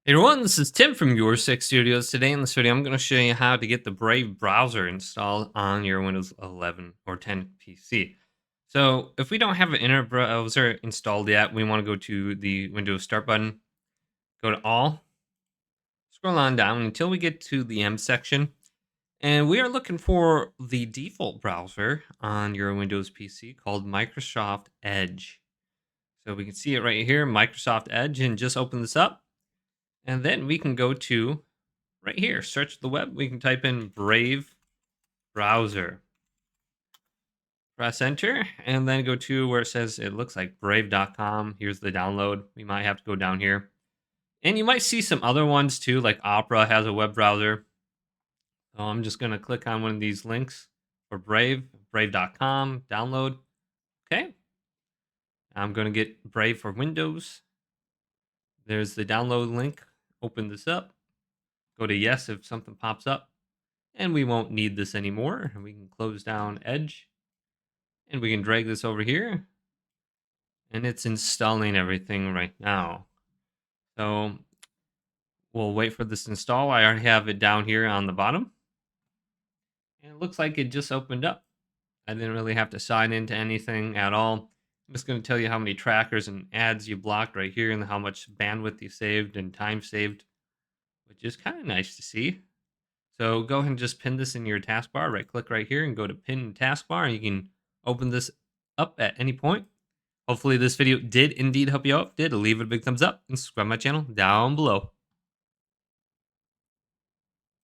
Hey everyone, this is Tim from Your Six Studios. Today in this video, I'm going to show you how to get the Brave browser installed on your Windows 11 or 10 PC. So if we don't have an internet browser installed yet, we want to go to the Windows Start button, go to All, scroll on down until we get to the M section. And we are looking for the default browser on your Windows PC called Microsoft Edge. So we can see it right here, Microsoft Edge, and just open this up. And then we can go to right here, search the web. We can type in Brave browser. Press enter and then go to where it says it looks like brave.com. Here's the download. We might have to go down here. And you might see some other ones too, like Opera has a web browser. So I'm just going to click on one of these links for Brave, brave.com, download. Okay. I'm going to get Brave for Windows. There's the download link. Open this up. Go to yes if something pops up. And we won't need this anymore. We can close down Edge. And we can drag this over here. And it's installing everything right now. So we'll wait for this to install. I already have it down here on the bottom. And it looks like it just opened up. I didn't really have to sign into anything at all. I'm just going to tell you how many trackers and ads you blocked right here and how much bandwidth you saved and time saved, which is kind of nice to see. So go ahead and just pin this in your taskbar. Right click right here and go to pin taskbar. And you can open this up at any point. Hopefully this video did indeed help you out. If it did, leave it a big thumbs up and subscribe to my channel down below.